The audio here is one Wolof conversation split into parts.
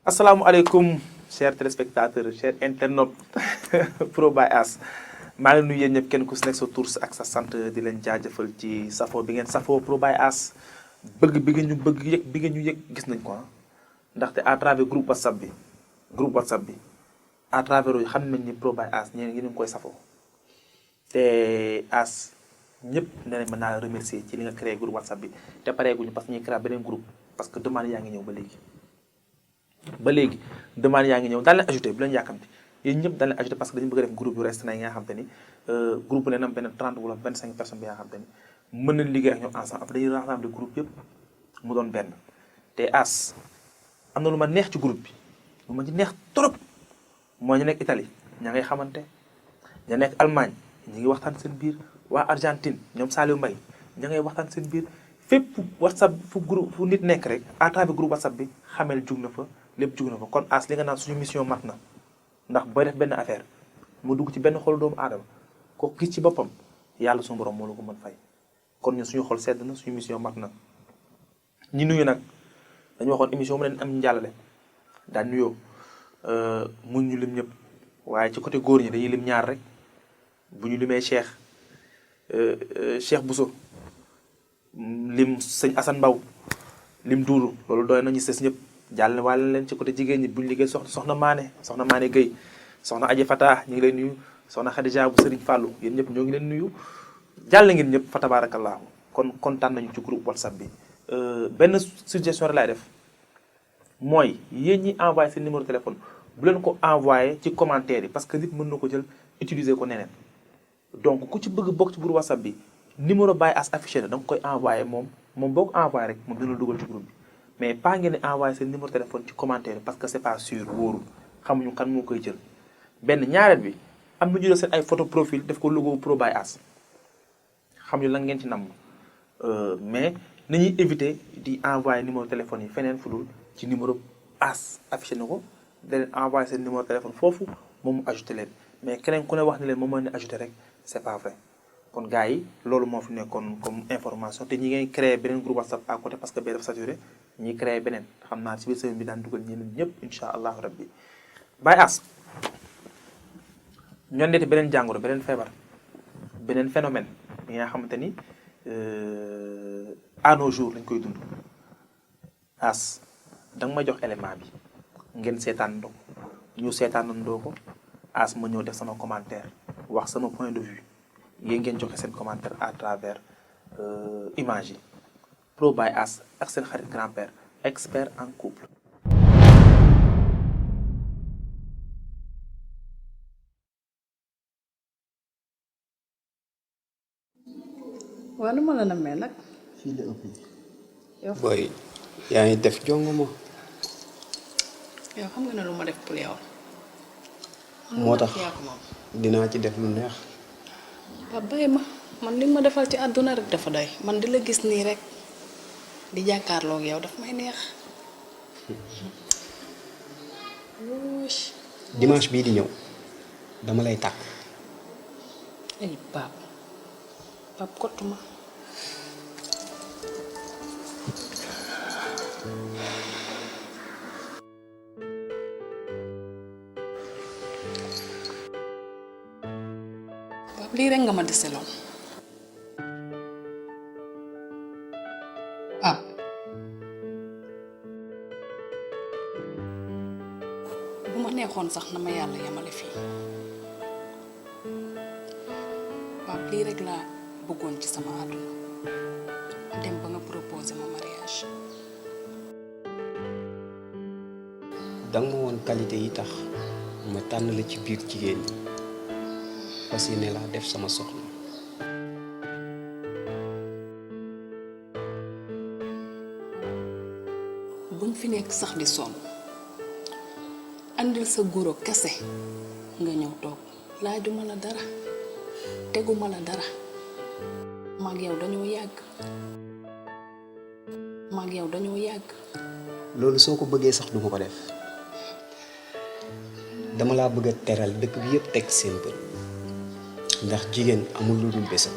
Assalamualaikum chers téléspectateurs chers internautes Pro by As maa ngi nuyu yéen ñëpp kenn ku si nekk sa tur ak sa sant di leen jaajëfal ci safo bi ngeen safo Pro by As bëgg bi ngeen ñu bëgg yëg bi ngeen ñu yëg gis nañ ko ndaxte à travers groupe WhatsApp bi à travers yooyu xam nañ ni Pro by As ñeen ngi koy safo te As ñëpp nee nañ mën naa la remercier ci li nga créé groupe WhatsApp bi te pareeguñu parce que ñuy créé beneen groupe parce que demande yaa ngi ñëw ba léegi demande yaa ngi ñëw daal leen ajouté bu leen yàkkamti yéen ñëpp daal leen ajouté parce que dañu bëgg a def groupe yu restreint yi nga xam te ni groupe bu leen am benn 30 wala 25 personnes bi nga xam te ni mën nañ liggéey ak ñoom ensemble après dañuy rassembler groupe yëpp mu doon benn te As am na lu ma neex ci groupe bi lu ma ci neex trop mooy ñu nekk Italie ña ngay xamante ña nekk Allemagne ñu ngi waxtaan seen biir waa Argentine ñoom Saliou Mbaye ña ngay waxtaan seen biir fépp WhatsApp fu groupe fu nit nekk rek à travers groupe WhatsApp bi xamel jug na fa lépp jug na fa kon As li nga naan suñu mission mat na ndax booy def benn affaire mu dugg ci benn xol doomu aadama ko gis ci boppam yàlla suñu borom moo la ko mën fay kon ñun suñu xol sedd na suñu mission mat na. ñi nuyu nag dañu waxoon émission mu leen am njàllale daan nuyoo mun ñu lim ñëpp waaye ci côté góor ñi dañuy lim ñaar rek bu ñu limee Cheikh Bousso lim sëñ Assane Mbaw lim Duuru loolu doy nañu sës ñëpp. jàll wàll leen ci côté jigéen ñi bu ñu liggéey soxna Mané Gueye soxna Aji Fata ñu ngi leen nuyu soxna Khadija bu Serigne Fallou yéen ñëpp ñoo ngi leen nuyu jàll ngeen ñëpp fa tabaarakallaahu kon kontaan nañu ci groupe WhatsApp bi. benn suggestion rek laay def mooy yéen ñi envoyé seen numéro téléphone bu leen ko envoyé ci commentaire yi parce que nit mën na ko jël utiliser ko neneen donc ku ci bëgg bokk ci groupe WhatsApp bi numéro By As affiché na da nga koy envoyé moom boo ko envoyé rek moom dina dugal ci groupe bi. mais pas ngeen di envoyé seen numéro téléphone ci commentaire parce que c'est pas sûr wóorul xamuñu kan moo koy jël benn ñaareel bi am na ñu def seen ay photo profil def ko logo Pro by As xam ñu lan ngeen ci namm mais nañuy éviter di envoyé numéro téléphone yi feneen fu dul ci numéro As affiché na ko da leen envoyé seen numéro téléphone foofu moom mu ajouté leen mais keneen ku ne wax ne leen moom moo ne ajouté rek c'est pas vrai kon gars yi loolu moo fi nekkoon comme information te ñi ngay créé beneen groupe WhatsApp à côté parce que bee dafa saturé ñi créé beneen xam naa ci biir semaine bi daan dugal ñeneen ñëpp insha allahu rabbi. By As ñoo ndeeti beneen jàngoro beneen feebar beneen phénomène bi nga xamante ni à nos jours lañ koy dund. As danga ma jox élément bi ngeen seetaan ndoo ñu seetaanandoo ko As ma ñëw def sama commentaire wax sama point de vue yéen ngeen joxe seen commentaire à travers image yi. Pro by As ak seen xarit grand-père expert en couple. waaw nu ma la namee nag. fii la ëpp. yow booy yaa ngi def jongo ma. yow xam nga ne lu ma def pour yow. moo tax dinaa ci def lu neex. ba bàyyi ma man li ma defal ci àdduna rek dafa doy man di la gis nii rek di jàkkaarloo ak yow daf may neex. dimanche bii di ñëw dama lay tàkk. ay pap kottu ma. pap lii rek nga ma deseloon. pap bu ma neexoon sax na ma yàlla yemale fii. pap lii rek laa bëggoon ci sama àdduna dem ba nga proposé ma mariage. danga ma woon qualité yi tax ma tànn la ci biir jigéen ñi parce que ne laa def sama soxna. buñ fi nekk sax di sonn andil sa goro kese nga ñëw toog laajuma la dara teguma la dara maag yow dañoo yàgg. loolu soo ko bëggee sax duma ko def dama laa bëgg a teral dëkk bi yëpp teg seen bët ndax jigéen amul lu dul bésam.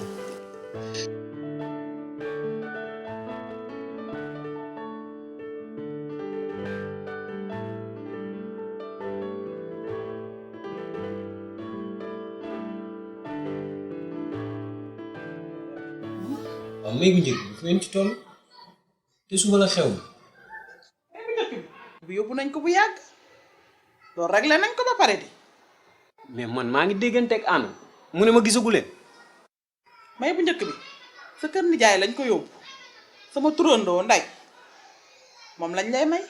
waaw may bu njëkk bi fu ngeen ci toll te suba la xew. may bu njëkk bi yóbbu nañ ko bu yàgg loolu réglé nañ ko ba pare di. mais man maa ngi dégganteeg ànd mu ne ma gisagu leen. may bu njëkk bi sa kër nijaay lañ ko yóbbu sama turandoo nday moom lañ lay may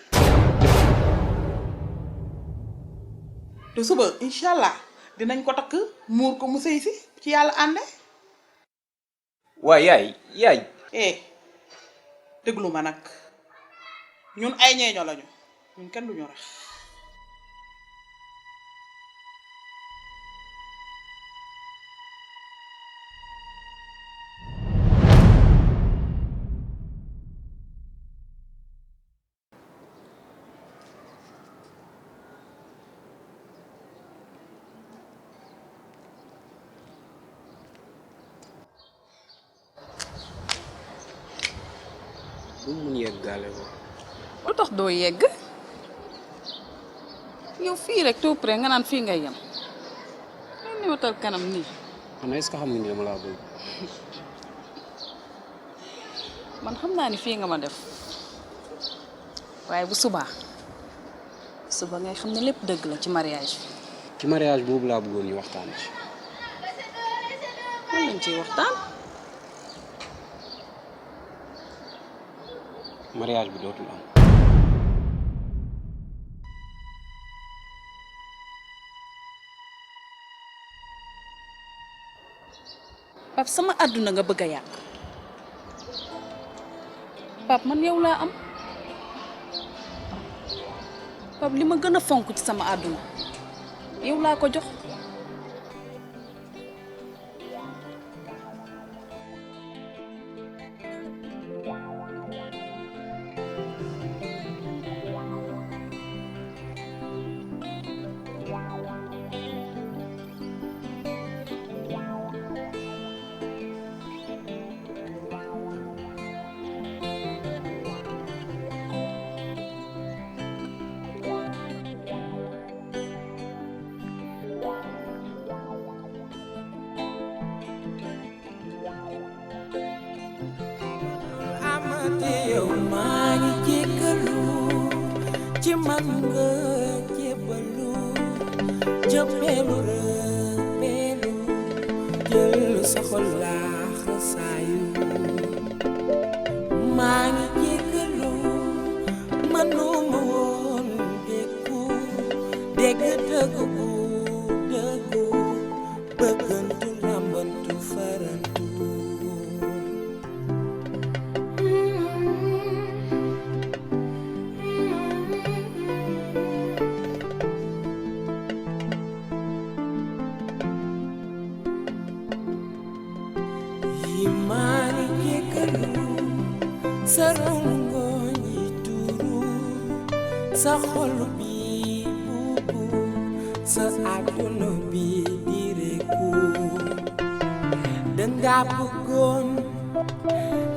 te suba incha allah dinañ ko takk muur ko mu sëy si ci yàlla ànde. waaye yaay. déglu ma nag ñun ay ñeeño lañu ñun kenn duñu rax. bu mu mun yeggaale ko. lu tax doo yegg yow fii rek tout près nga naan fii ngay yem ngay ñëwatal kanam nii. xanaa est-ce que xam nga ni dama laa bëgg. man xam naa ni fii nga ma def waaye bu subaa suba ngay xam ne lépp dëgg la ci mariage bi. ci mariage boobu laa bëggoon ñu waxtaan ci. lan lañ ciy waxtaan. mariage bi dootul am. Pape sama àdduna nga bëgg a yàq Pape man yow laa am Pape li ma gën a fonk ci sama àdduna yow laa ko jox. yow maa ngi jéggalu ci man nga jébbalu jëppeelu rëppeelu jël sa xol laax saayu maa ngi jéggalu manuma woon déggu dégg dëggu dëggu bëggantu lambantu farantu Imani jéggalu sa rongoñ yi tuuru sa xol bi buubu sa àdduna bi direeku danga bëggoon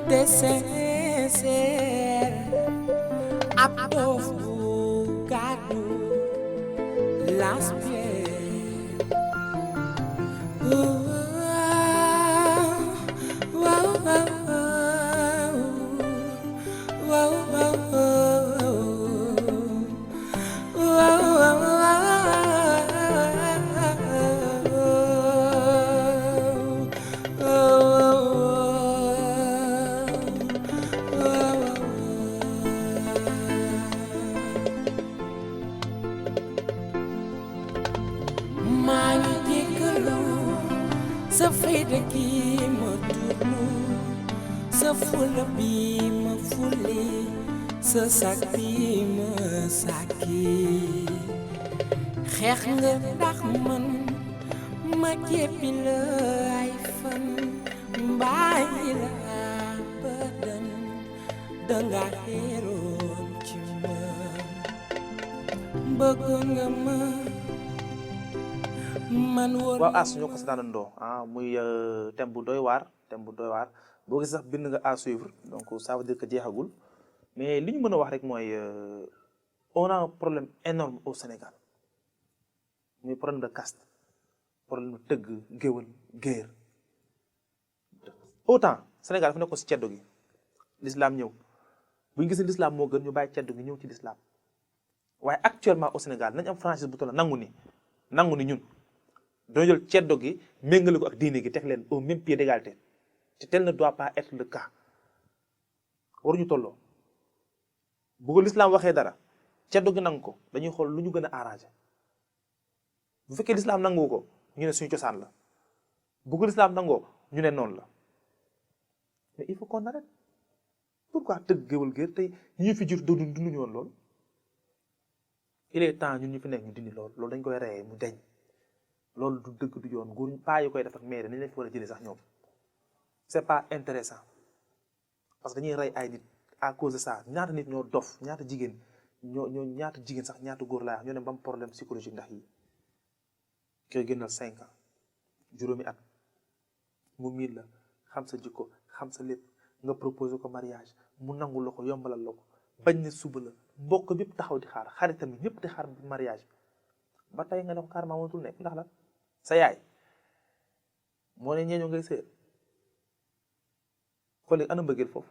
te sincère ab dof bu gàddu l'aspect maa ngi jéggalu sa fayda gi ma turlu sa fula bi ma fuli sa sak bi ma saki xeex nga ndax man ma jéppi la ay fan mbaayi la badan danga xeeroon ci man bëggoon nga ma man wóor waaw as ñoo ko seetaanandoo muy thème bu doy waar boo gis sax bind nga à suivre donc ça veut dire que jeexagul mais li ñu mën a wax rek mooy on a un problème énorme au Sénégal muy problème de caste problème de tëgg géwël géer autant Sénégal dafa nekkoon si ceddo gi l'islam ñëw bu ñu gisee l'islam moo gën ñu bàyyi ceddo gi ñëw ci l'islam waaye actuellement au Sénégal nañ am franchise bu toll nangu ni ñun dañoo jël ceddo gi méngale ko ak diine gi teg leen au même pied d'égalité te tel ne doit pas être le cas waruñu tolloo bu ko l'islam waxee dara ceddo gi nangu ko dañuy xool lu ñu gën a arrangé bu fekkee l'islam nangu ko ñu ne suñu cosaan la bu ko l'islam nangoo ñu ne noonu la mais il faut qu'on arrête pourquoi tëgg géwël géer tey ñu fi jur dunduñu woon loolu il est temps ñun ñu fi nekk ñu dindi loolu dañ koy reyee mu deñ loolu du dëgg du yoon góor paa yi koy def ak maire nañ leen fi war a jëlee sax ñoom c'est pas intéressant parce que dañuy rey ay nit à cause de ça ñaata nit ñoo dof ñaata jigéen ñaata jigéen sax ñaata góor laa ñoo dem ba am problème psychologique ndax yi koy génnal 5 ans juróomi at mu miin la xam sa jikko xam sa lépp nga proposé ko mariage mu nangu la ko yombalal la ko bañ ne suba la mbokk bépp taxaw di xaar xaritam yi ñëpp di xaar mariage ba tey nga ne ko carrément mënatul nekk ndax la sa yaay moo ne ñeeñoo ngay sëyal kon léegi ana mbëggeel foofu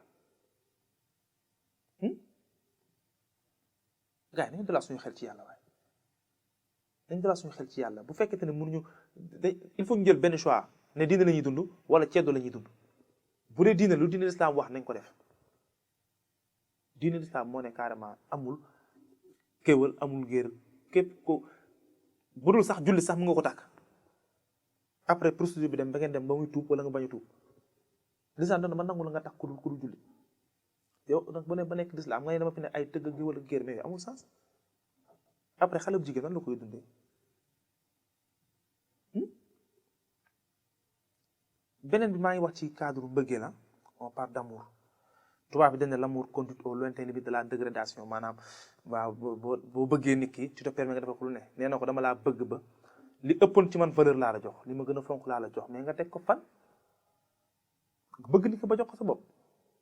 gars yi nañu dalal suñu xel ci yàlla waaye dañ dalal suñu xel ci yàlla bu fekkente ne mënuñu il faut ñu jël benn choix ne diine la ñuy dund wala ceddo la ñuy dund bu dee diine lu diine l'islam wax nañ ko def diine l'islam moo ne carrément amul kéwal amul géer képp ko bu dul sax julli sax mu nga ko tàkk après procédure bi dem ba ngeen dem ba muy tuub wala nga bañ a tuub l'islam dana ma nangu la nga tax ku dul julli yow nag bu ne ba nekk l'islam nga ne dama fi ne ay tëgg géwal ak géer mais amul sens après xale bu jigéen nan la koy dundee beneen bi maa ngi wax ci cadre mbëggeel la on parle d'amour tubaab bi dañ ne l'amour conduit au lointain limite de la dégradation maanaam waaw boo bëggee nit ki tu te permets nga defal ko lu ne nee na ko dama laa bëgg ba li ëppoon ci man valeur laa la jox li ma gën a fonk laa la jox mais nga teg ko fan bëgg nit ki ba jox ko sa bopp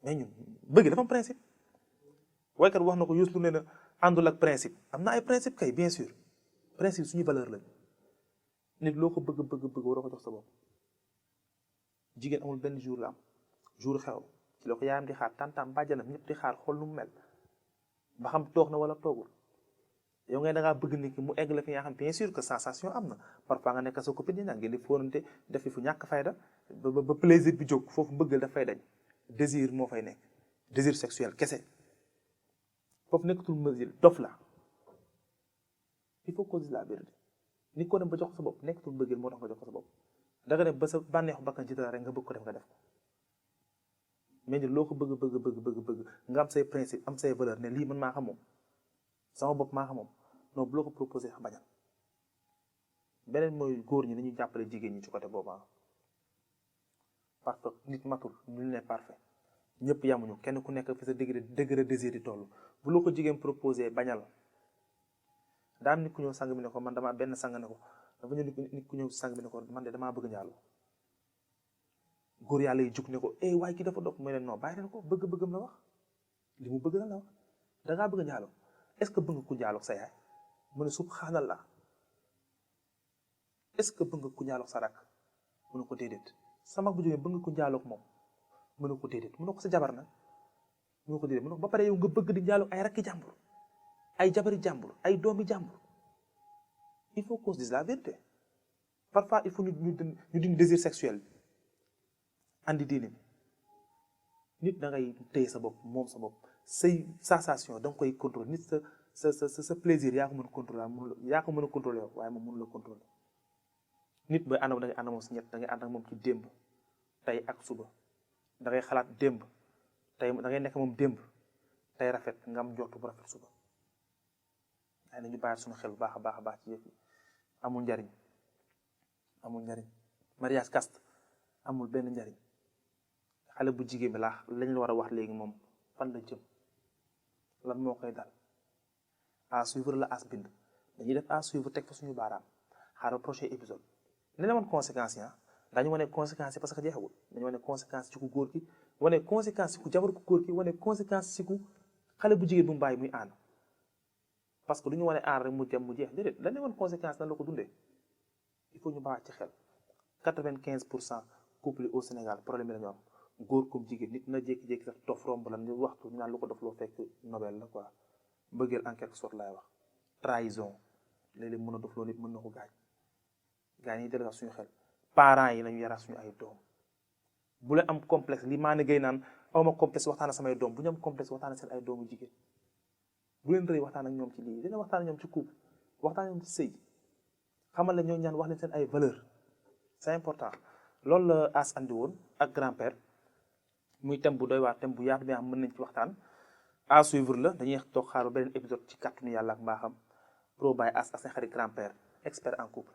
mais ñun bëgg dafa am principe waykat wax na ko Youssou nee na àndul ak principe am na ay principe kay bien sûr principe suñu valeur lañ nit loo ko bëgg waroo ko jox sa bopp jigéen amul benn jour la am jour xew ci la ko yaayam di xaar tantam bàjjanam ñëpp di xaar xool nu mu mel ba xam toog na wala toogul yow ngay da ngaa bëgg nit ki mu egg la fi nga xam bien sûr que sensation am na parfois nga nekk sa copine yi ngeen di fóonante def fu ñàkk fayda ba plaisir bi jóg foofu mbëggal daf fay dañ désir moo fay nekk désir sexuel kese foofu nekkatul mesure dof la il faut qu'on dise la vérité nit ko dem ba jox ko sa bopp nekkatul mbëggeel moo tax nga jox ko sa bopp da nga dem ba sa bànneexu bakkan ci dara rek nga bëgg ko def nga def ko mais ni loo ko bëgg nga am say principe am say valeur ne lii man maa xam moom sama bopp maa xam moom non bu loo ko proposé xa bañal beneen mooy góor ñi nañu jàppale jigéen ñi ci côté boobu parce que nit matul ñu ne parfait ñëpp yamuñu kenn ku nekk fi sa degré désir di toll bu loo ko jigéen proposé bañal daa am nit ku ñëw sang bi ne ko man dama benn sang ne ko dafa ñëw nit ku ñëw sang bi ne ko man de damaa bëgg njaaloo góor yàlla yi jug ne ko waaye kii dafa dopp mooy leen non bàyyi leen ko bëgg-bëggam la wax li mu bëgg la wax dangaa bëgg njaaloo est-ce que bëgg nga ku njaaloo sa yaay mu ne subhanallah est-ce que bëgg nga ku njaaloo sa rakk mu ne ko déedéet sa mag bu jógee bëgg nga ku njaaloo moom mu ne ko déedéet mu ne ko sa jabar nag mu ne ko déedéet mu ne ko ba pare yow nga bëgg di njaaloo ay rakki jàmbur ay jabari jàmbur ay doomi jàmbur il faut qu'on se dise la vérité parfois il faut ñu dindi désir sexuel bi andi diine bi nit da ngay téye sa bopp moom sa bopp say sensation da nga koy contrôler nit sa plaisir yaa ko mën a contrôler yaa ko mën a contrôler waaye moom mënu la contrôler nit booy ànd da ngay ànd moom si ñett da ngay ànd ak moom ci démb tey ak suba da ngay xalaat démb tey da ngay nekk moom démb tey rafet nga am njortu bu rafet suba waaye nañu bàyyi suñu xel bu baax a baax ci yëf yi amul njariñ mariage caste amul benn njariñ xale bu jigéen bi lañ la war a wax léegi moom fan la jëm lan moo koy dal à suivre la as bind dañuy def à suivre teg fa suñu baaraam xaaral prochain épisode dina wan conséquences yi dañu wane conséquences yi parce que jeexagul dañu wane conséquences ci ku góor ki wane conséquences ci ku jabar ku góor ki wane conséquences ci ku xale bu jigéen bu mu bàyyi muy ànd parce que du ñu wane ànd rek mu dem mu jeex déedéet dañu wane conséquences nan la ko dundee il faut ñu baax ci xel 95% couple yi au Sénégal problème yi la ñu am góor comme jigéen nit na jékki-jékki sax dof romb la ñu waxtu ñu naan lu ko dof loo fekk Nobel la quoi mbëggeel en quelque sorte laay wax trahison léeg-léeg mën a dof loo nit mën na ko gaañ yi delloo suñu xel parents yi nañu yaraat suñu ay doom bu leen am complexe li maa ne gay naan awma complexe waxtaan ak samay doom bu ñu am complexe waxtaan ak seen ay doomu jigéen bu leen rëy waxtaan ak ñoom ci lii dina waxtaan ak ñoom ci couple waxtaan ak ñoom ci sëy xamal la ñoo ñaan wax leen seen ay valeur c'est important loolu la as andi woon ak grand-père muy thème bu doy waar thème bu yaatu bi am mën nañ ci waxtaan à suivre la dañuy toog xaar ba beneen épisode ci kàttanu yàlla ak mbaaxam pro by as ak seen xarit grand-père expert en couple